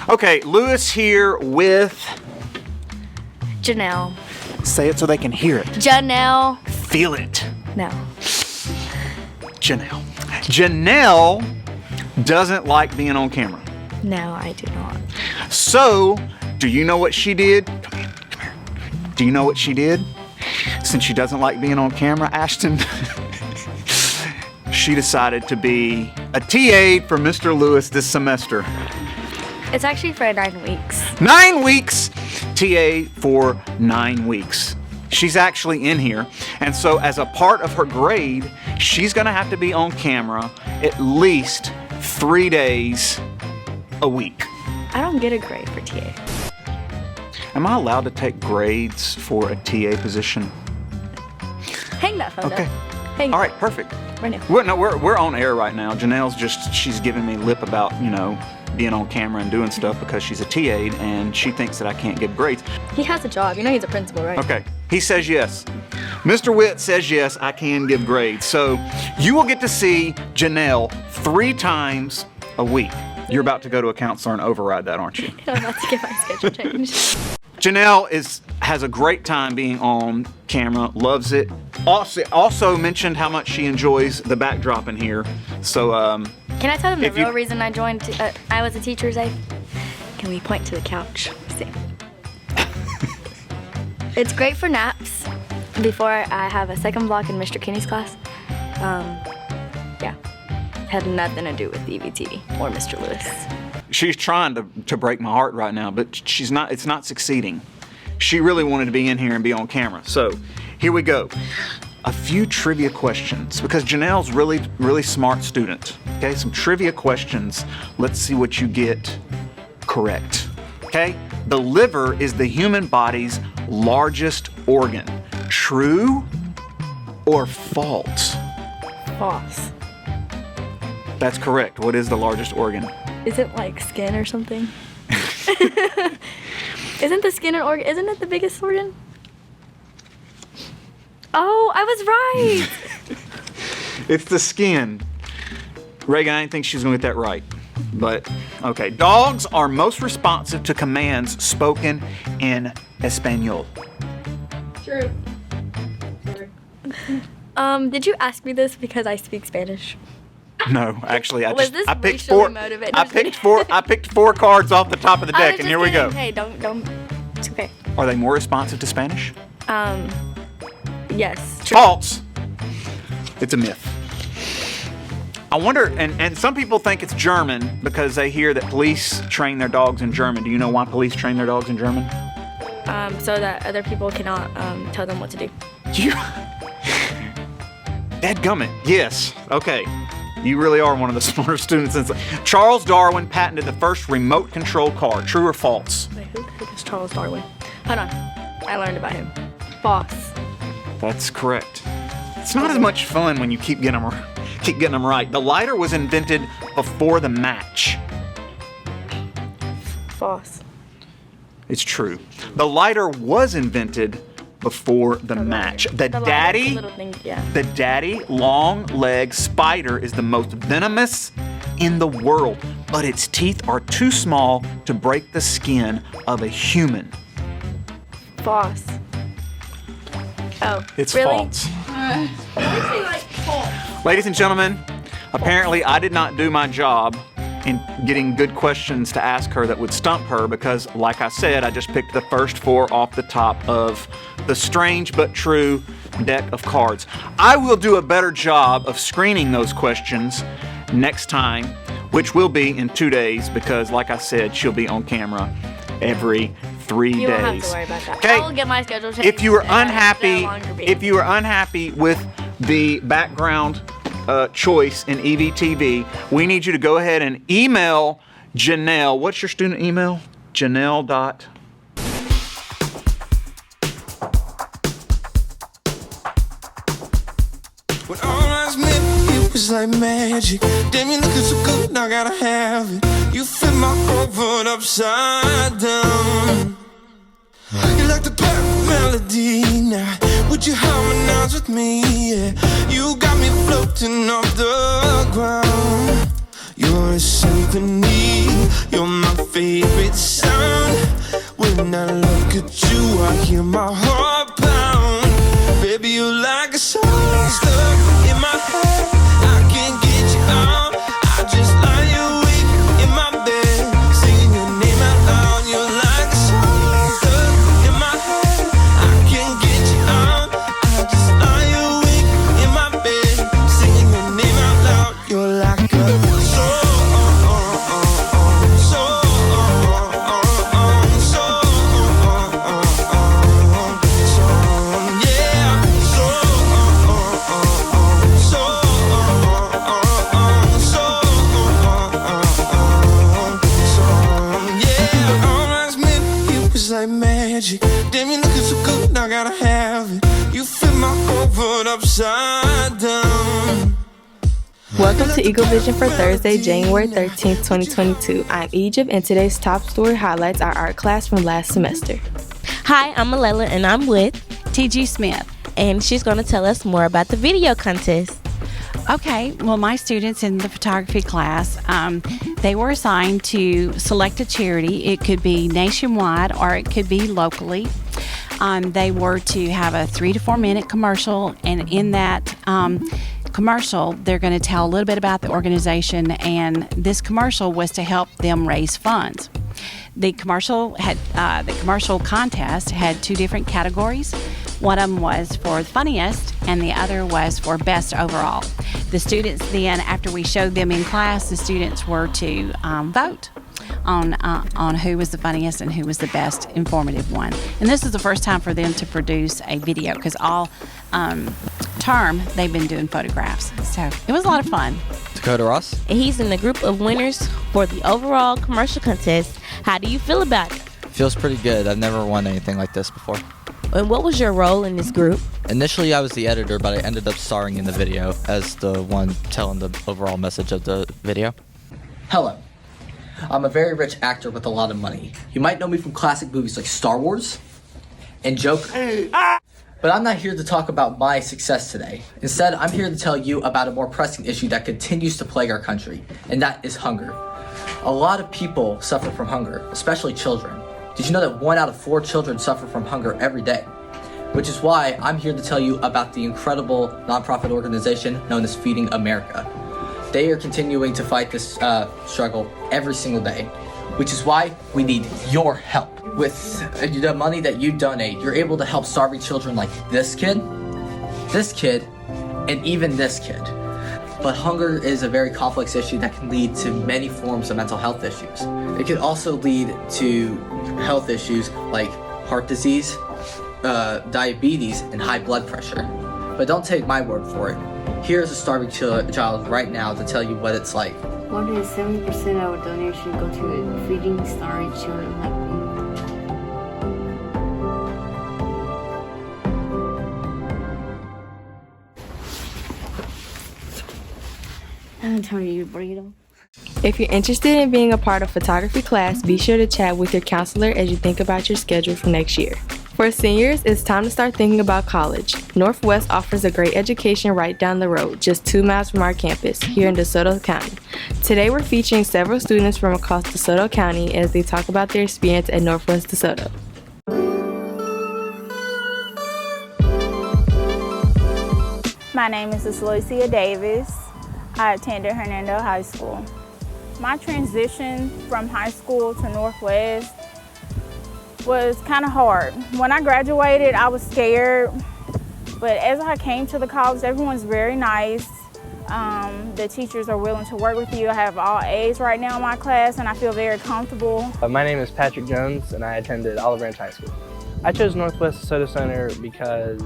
Okay, Lewis here with... Janelle. Say it so they can hear it. Janelle. Feel it. No. Janelle. Janelle doesn't like being on camera. No, I do not. So, do you know what she did? Come here. Do you know what she did? Since she doesn't like being on camera, Ashton, she decided to be a TA for Mr. Lewis this semester. It's actually for 9 weeks. 9 weeks! TA for 9 weeks. She's actually in here, and so as a part of her grade, she's gonna have to be on camera at least 3 days a week. I don't get a grade for TA. Am I allowed to take grades for a TA position? Hang that phone Okay. up. Hang All right, perfect. Right now. We're on air right now. Janelle's she's giving me lip about, being on camera and doing stuff because she's a TA and she thinks that I can't give grades. He has a job. You know he's a principal, right? Okay, he says yes. Mr. Witt says yes, I can give grades. So you will get to see Janelle 3 times a week. You're about to go to a counselor and override that, aren't you? I'm about to get my schedule changed. Janelle has a great time being on camera, loves it. Also mentioned how much she enjoys the backdrop in here. So Can I tell them the If you- real reason I joined? I was a teacher's aide. Can we point to the couch? See. It's great for naps before I have a second block in Mr. Kinney's class. Yeah. Had nothing to do with EVTV or Mr. Lewis. she's trying to break my heart right now, but it's not succeeding. She really wanted to be in here and be on camera. So here we go. A few trivia questions, because Janelle's really smart student. Okay, some trivia questions. Let's see what you get correct. Okay, the liver is the human body's largest organ. True or false? False. That's correct. What is the largest organ? Is it like skin or something? Isn't the skin an organ? Isn't it the biggest organ? Oh, I was right. It's the skin. Reagan, I didn't think she was going to get that right. But, okay. Dogs are most responsive to commands spoken in Espanol. True. Did you ask me this because I speak Spanish? No, actually, I picked racially motivated? I picked four cards off the top of the deck, and here we go. Hey, don't. It's okay. Are they more responsive to Spanish? Yes. True. False. It's a myth. I wonder, and some people think it's German because they hear that police train their dogs in German. Do you know why police train their dogs in German? So that other people cannot tell them what to do. Dadgummit. Yes. Okay. You really are one of the smartest students. Charles Darwin patented the first remote control car. True or false? Wait, who is Charles Darwin? Hold on. I learned about him. False. That's correct. It's not as much fun when you keep getting them right. The lighter was invented before the match. False. It's true. The lighter was invented before the match. The daddy long-legged spider is the most venomous in the world, but its teeth are too small to break the skin of a human. False. Oh, It's really? false. Ladies and gentlemen, apparently I did not do my job in getting good questions to ask her that would stump her because, like I said, I just picked the first 4 off the top of the strange but true deck of cards. I will do a better job of screening those questions next time, which will be in 2 days because, like I said, she'll be on camera every 3 days. You don't have to worry about that. Okay? I will get my schedule changed. If you were and unhappy with the background choice in EVTV, we need you to go ahead and email Janelle. What's your student email? Janelle dot. When all eyes met, it was like magic. Damn, you looking so good, I gotta have it. You flip my whole world upside down. You like the perfect melody now. Would you harmonize with me? Yeah. You got me floating off the ground. You're a symphony, you're my favorite sound. When I look at you, I hear my heart pound. Baby, you're like a song stuck in my head. I can't get you out. I just lie awake in my bed, singing your name out loud. You're like a song stuck in my head. I can't get you out. I just lie awake in my bed, singing your name out loud. You're like a like magic. Damn, you looking so good, I gotta have it. You flip my whole world upside down. Welcome to Eagle Vision for Thursday, January 13th, 2022. I'm Egypt, and today's top story highlights our art class from last semester. Hi, I'm Alela, and I'm with T.G. Smith. And she's going to tell us more about the video contest. Okay, well, my students in the photography class, they were assigned to select a charity. It could be nationwide or it could be locally. They were to have a 3 to 4 minute commercial, and in that commercial, they're going to tell a little bit about the organization, and this commercial was to help them raise funds. The commercial contest had 2 different categories. One of them was for the funniest, and the other was for best overall. The students then, after we showed them in class, the students were to vote on who was the funniest and who was the best informative one. And this is the first time for them to produce a video, because all term they've been doing photographs. So it was a lot of fun. Dakota Ross. And he's in the group of winners for the overall commercial contest. How do you feel about it? Feels pretty good. I've never won anything like this before. And what was your role in this group? Initially, I was the editor, but I ended up starring in the video as the one telling the overall message of the video. Hello. I'm a very rich actor with a lot of money. You might know me from classic movies like Star Wars and Joker. But I'm not here to talk about my success today. Instead, I'm here to tell you about a more pressing issue that continues to plague our country, and that is hunger. A lot of people suffer from hunger, especially children. Did you know that 1 out of 4 children suffer from hunger every day? Which is why I'm here to tell you about the incredible nonprofit organization known as Feeding America. They are continuing to fight this struggle every single day, which is why we need your help. With the money that you donate, you're able to help starving children like this kid, and even this kid. But hunger is a very complex issue that can lead to many forms of mental health issues. It can also lead to health issues like heart disease, diabetes, and high blood pressure. But don't take my word for it. Here's a starving child right now to tell you what it's like. More than 70% of our donation go to feeding starving children like me. I'm telling you, burrito. If you're interested in being a part of photography class, be sure to chat with your counselor as you think about your schedule for next year. For seniors, it's time to start thinking about college. Northwest offers a great education right down the road, just 2 miles from our campus, here in DeSoto County. Today we're featuring several students from across DeSoto County as they talk about their experience at Northwest DeSoto. My name is Lucia Davis. I attended Hernando High School. My transition from high school to Northwest was kind of hard. When I graduated, I was scared, but as I came to the college, everyone's very nice. The teachers are willing to work with you. I have all A's right now in my class, and I feel very comfortable. My name is Patrick Jones, and I attended Olive Branch High School. I chose Northwest DeSoto Center because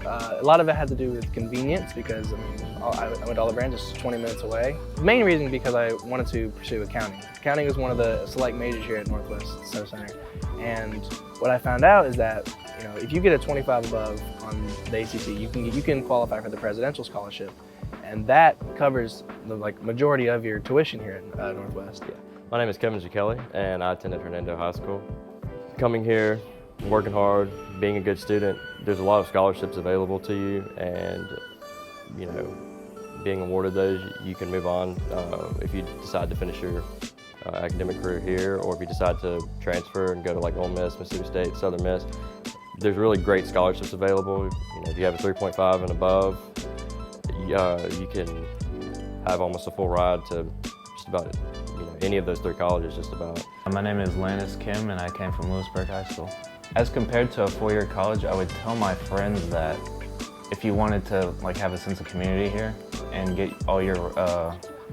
a lot of it had to do with convenience, because I went to Olive Branch, it's 20 minutes away. The main reason because I wanted to pursue accounting. Accounting is one of the select majors here at Northwest DeSoto Center. And what I found out is that, if you get a 25 above on the ACT, you can qualify for the presidential scholarship, and that covers the majority of your tuition here at Northwest. Yeah. My name is Kevin Kelly, and I attended Hernando High School. Coming here, working hard, being a good student, there's a lot of scholarships available to you, and being awarded those, you can move on if you decide to finish your academic career here, or if you decide to transfer and go to like Ole Miss, Mississippi State, Southern Miss. There's really great scholarships available. You know, if you have a 3.5 and above, you can have almost a full ride to just about any of those 3 colleges, just about. My name is Lannis Kim, and I came from Lewisburg High School. As compared to a 4-year college, I would tell my friends that if you wanted to have a sense of community here and get all your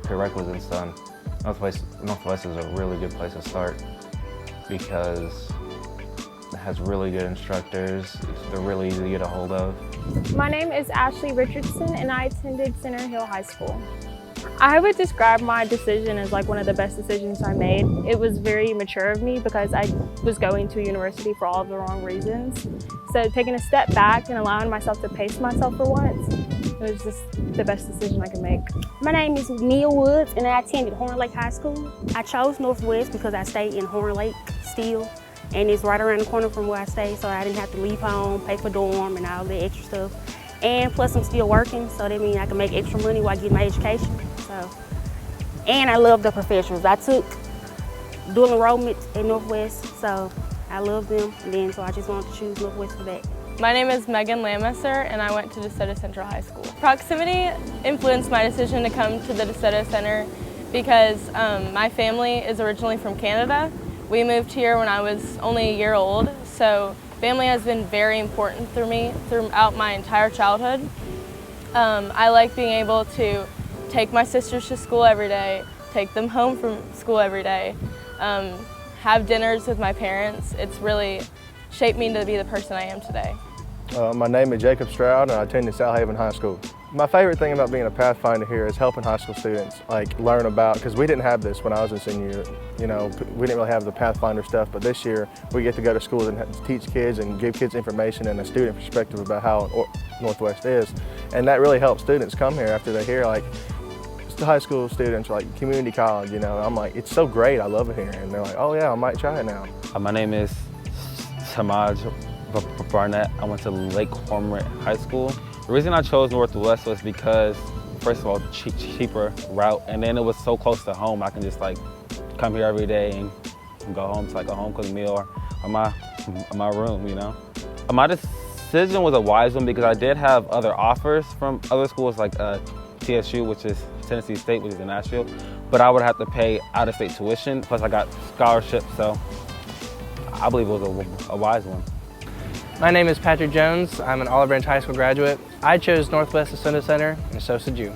prerequisites done, Northwest is a really good place to start because it has really good instructors. They're really easy to get a hold of. My name is Ashley Richardson, and I attended Center Hill High School. I would describe my decision as one of the best decisions I made. It was very mature of me because I was going to university for all of the wrong reasons. So taking a step back and allowing myself to pace myself for once, it was just the best decision I could make. My name is Neil Woods, and I attended Horn Lake High School. I chose Northwest because I stayed in Horn Lake still, and it's right around the corner from where I stay, so I didn't have to leave home, pay for dorm and all the extra stuff. And plus I'm still working, so that means I can make extra money while I get my education. And I love the professionals. I took dual enrollment at Northwest, so I love them, and so I just wanted to choose Northwest for that. My name is Megan Lamesser, and I went to DeSoto Central High School. Proximity influenced my decision to come to the DeSoto Center because my family is originally from Canada. We moved here when I was only a year old, so family has been very important for me throughout my entire childhood. I like being able to take my sisters to school every day, take them home from school every day, have dinners with my parents. It's really shaped me to be the person I am today. My name is Jacob Stroud, and I attended South Haven High School. My favorite thing about being a Pathfinder here is helping high school students learn about, because we didn't have this when I was in senior year. We didn't really have the Pathfinder stuff, but this year we get to go to schools and teach kids and give kids information and a student perspective about how Northwest is. And that really helps students come here after they hear the high school students, community college, I'm like, it's so great, I love it here. And they're like, oh yeah, I might try it now. My name is Samaj Barnett. I went to Lake Cormorant High School. The reason I chose Northwest was because, first of all, cheaper route, and then it was so close to home. I can just come here every day and go home to a home-cooked meal or my room, My decision was a wise one because I did have other offers from other schools like TSU, which is Tennessee State, which is in Nashville, but I would have to pay out-of-state tuition, plus I got scholarships, so I believe it was a wise one. My name is Patrick Jones. I'm an Olive Branch High School graduate. I chose Northwest DeSoto Center, and so did you.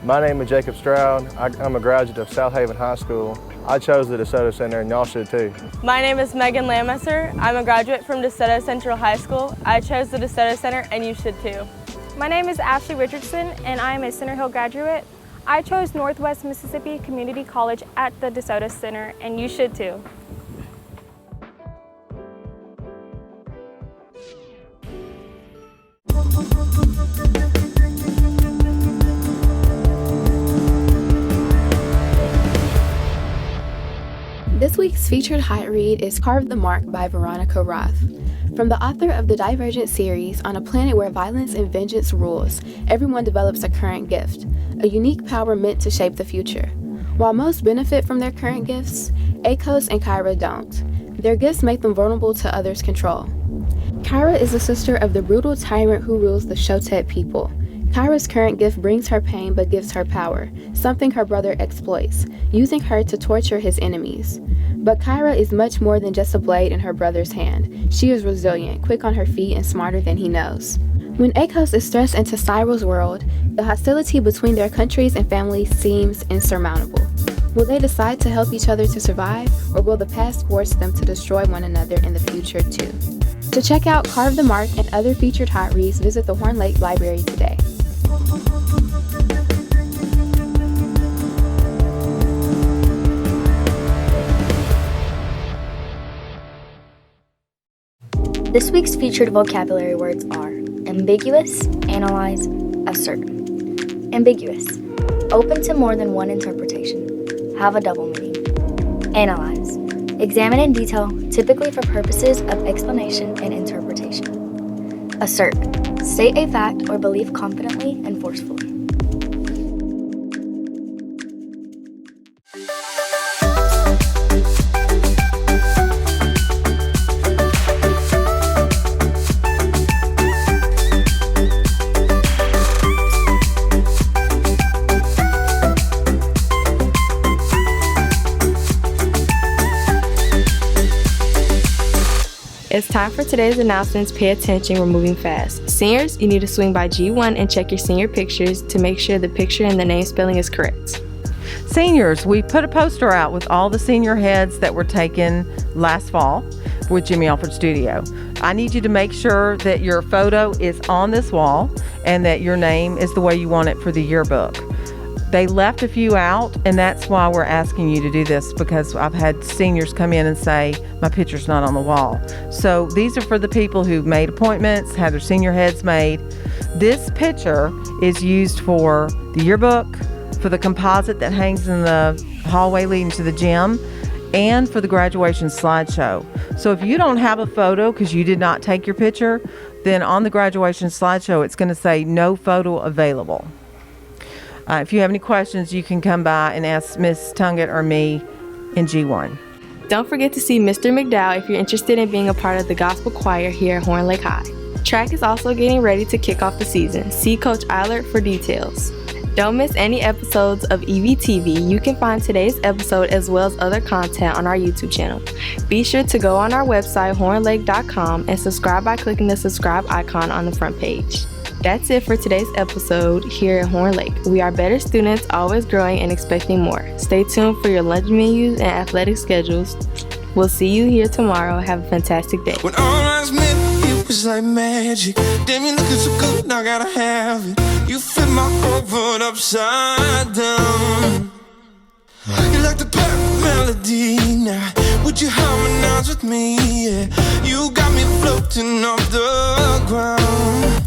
My name is Jacob Stroud. I'm a graduate of South Haven High School. I chose the DeSoto Center, and y'all should too. My name is Megan Lamesser. I'm a graduate from DeSoto Central High School. I chose the DeSoto Center, and you should too. My name is Ashley Richardson, and I am a Center Hill graduate. I chose Northwest Mississippi Community College at the DeSoto Center, and you should too. This week's featured hot read is Carve the Mark by Veronica Roth. From the author of the Divergent series, on a planet where violence and vengeance rules, everyone develops a current gift, a unique power meant to shape the future. While most benefit from their current gifts, Akos and Kyra don't. Their gifts make them vulnerable to others' control. Kyra is the sister of the brutal tyrant who rules the Shotet people. Kyra's current gift brings her pain but gives her power, something her brother exploits, using her to torture his enemies. But Kyra is much more than just a blade in her brother's hand. She is resilient, quick on her feet, and smarter than he knows. When Akos is thrust into Cyril's world, the hostility between their countries and families seems insurmountable. Will they decide to help each other to survive, or will the past force them to destroy one another in the future too? To check out Carve the Mark and other featured hot reads, visit the Horn Lake Library today. This week's featured vocabulary words are ambiguous, analyze, assert. Ambiguous, open to more than one interpretation, have a double meaning. Analyze, examine in detail, typically for purposes of explanation and interpretation. Assert, state a fact or belief confidently and forcefully. It's time for today's announcements. Pay attention, we're moving fast. Seniors, you need to swing by G1 and check your senior pictures to make sure the picture and the name spelling is correct. Seniors, we put a poster out with all the senior heads that were taken last fall with Jimmy Alford Studio. I need you to make sure that your photo is on this wall and that your name is the way you want it for the yearbook. They left a few out, and that's why we're asking you to do this, because I've had seniors come in and say, my picture's not on the wall. So these are for the people who've made appointments, had their senior heads made. This picture is used for the yearbook, for the composite that hangs in the hallway leading to the gym, and for the graduation slideshow. So if you don't have a photo because you did not take your picture, then on the graduation slideshow it's going to say no photo available. If you have any questions, you can come by and ask Miss Tungett or me in G1. Don't forget to see Mr. McDowell if you're interested in being a part of the gospel choir here at Horn Lake High. Track is also getting ready to kick off the season. See Coach Eilert for details. Don't miss any episodes of EVTV. You can find today's episode as well as other content on our YouTube channel. Be sure to go on our website, hornlake.com, and subscribe by clicking the subscribe icon on the front page. That's it for today's episode here at Horn Lake. We are better students, always growing and expecting more. Stay tuned for your lunch menus and athletic schedules. We'll see you here tomorrow. Have a fantastic day. When all eyes met, it was like magic. Damn, you looking so good, now I gotta have it. You flip my whole world upside down. You're like the perfect melody now. Would you harmonize with me? Yeah. You got me floating off the ground.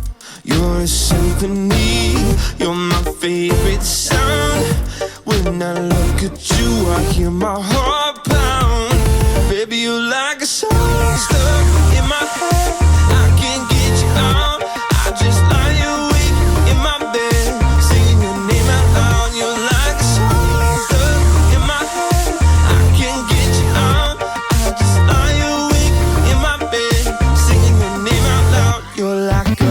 You're a symphony, you're my favorite sound. When I look at you, I hear my heart pound. Baby, you're like a song stuck in my head. I can't get you out. I just lie awake in my bed, singing your name out loud. You're like a song stuck in my head. I can't get you out. I just lie awake in my bed, singing your name out loud. You're like a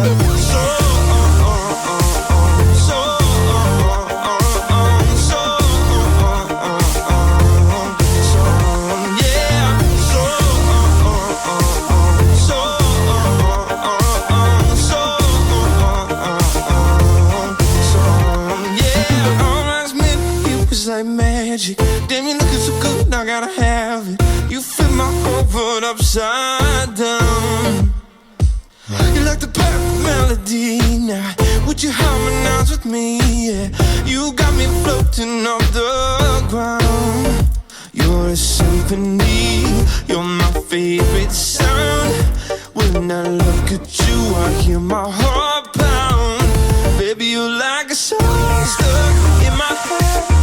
like magic. Damn, you looking so good, now I gotta have it. You flip my whole world upside down. You're like the perfect melody now. Would you harmonize with me? Yeah. You got me floating off the ground. You're a symphony, you're my favorite sound. When I look at you, I hear my heart pound. Baby, you're like a song stuck in my head.